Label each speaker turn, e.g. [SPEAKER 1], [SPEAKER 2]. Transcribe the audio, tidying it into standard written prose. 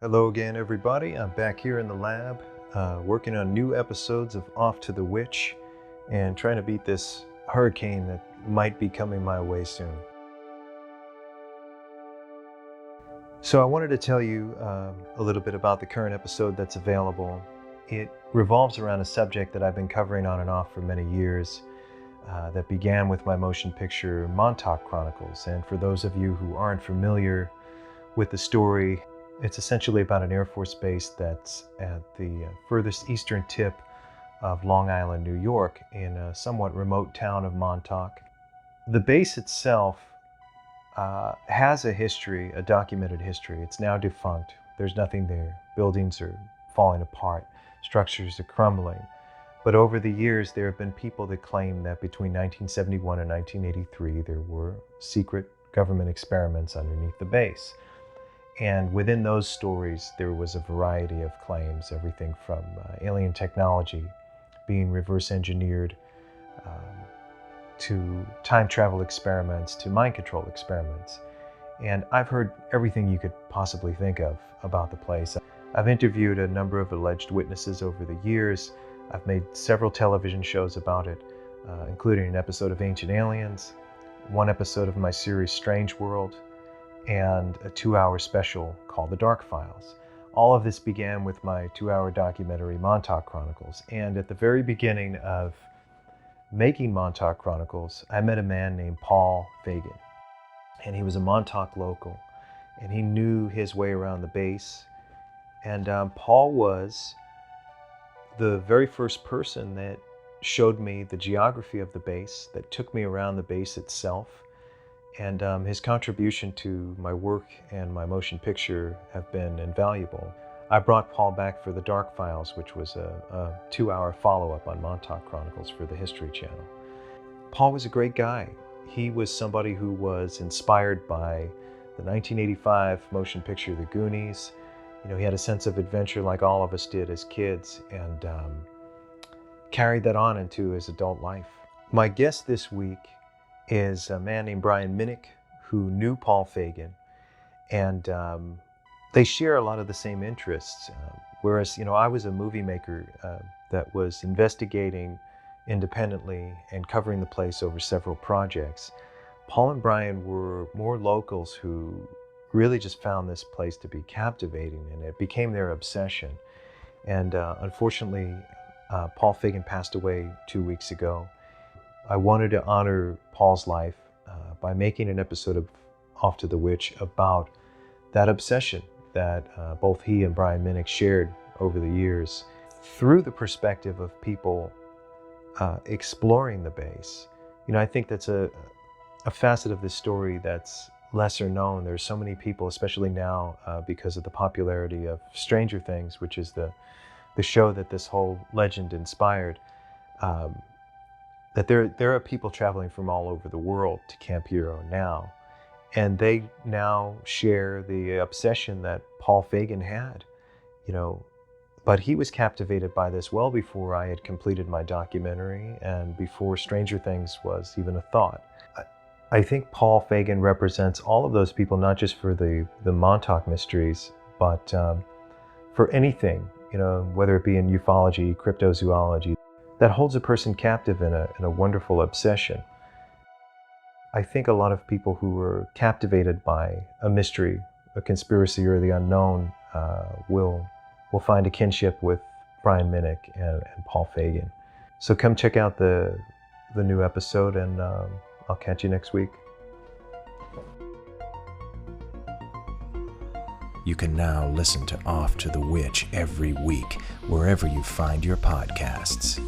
[SPEAKER 1] Hello again, everybody. I'm back here in the lab, working on new episodes of Off to the Witch and trying to beat this hurricane that might be coming my way soon. So I wanted to tell you a little bit about the current episode that's available. It revolves around a subject that I've been covering on and off for many years that began with my motion picture Montauk Chronicles. And for those of you who aren't familiar with the story, it's essentially about an Air Force base that's at the furthest eastern tip of Long Island, New York, in a somewhat remote town of Montauk. The base itself has a history, a documented history. It's now defunct. There's nothing there. Buildings are falling apart. Structures are crumbling. But over the years, there have been people that claim that between 1971 and 1983, there were secret government experiments underneath the base. And within those stories, there was a variety of claims, everything from alien technology being reverse engineered to time travel experiments to mind control experiments. And I've heard everything you could possibly think of about the place. I've interviewed a number of alleged witnesses over the years. I've made several television shows about it, including an episode of Ancient Aliens, one episode of my series Strange World, and a 2-hour special called The Dark Files. All of this began with my 2-hour documentary Montauk Chronicles. And at the very beginning of making Montauk Chronicles, I met a man named Paul Fagan. And he was a Montauk local, and he knew his way around the base. And Paul was the very first person that showed me the geography of the base, that took me around the base itself. And his contribution to my work and my motion picture have been invaluable. I brought Paul back for The Dark Files, which was a 2-hour follow-up on Montauk Chronicles for the History Channel. Paul was a great guy. He was somebody who was inspired by the 1985 motion picture The Goonies. You know, he had a sense of adventure like all of us did as kids, and carried that on into his adult life. My guest this week is a man named Brian Minnick, who knew Paul Fagan, and they share a lot of the same interests. Whereas, you know, I was a movie maker that was investigating independently and covering the place over several projects. Paul and Brian were more locals who really just found this place to be captivating, and it became their obsession. And unfortunately, Paul Fagan passed away 2 weeks ago. I wanted to honor Paul's life by making an episode of Off to the Witch about that obsession that both he and Brian Minnick shared over the years through the perspective of people exploring the base. You know, I think that's a facet of this story that's lesser known. There's so many people, especially now because of the popularity of Stranger Things, which is the show that this whole legend inspired, that there are people traveling from all over the world to Camp Hero now, and they now share the obsession that Paul Fagan had, you know. But he was captivated by this well before I had completed my documentary and before Stranger Things was even a thought. I think Paul Fagan represents all of those people, not just for the Montauk mysteries, but for anything, you know, whether it be in ufology, cryptozoology, that holds a person captive in a wonderful obsession. I think a lot of people who were captivated by a mystery, a conspiracy, or the unknown will find a kinship with Brian Minnick and Paul Fagan. So come check out the new episode, and I'll catch you next week.
[SPEAKER 2] You can now listen to Off to the Witch every week, wherever you find your podcasts.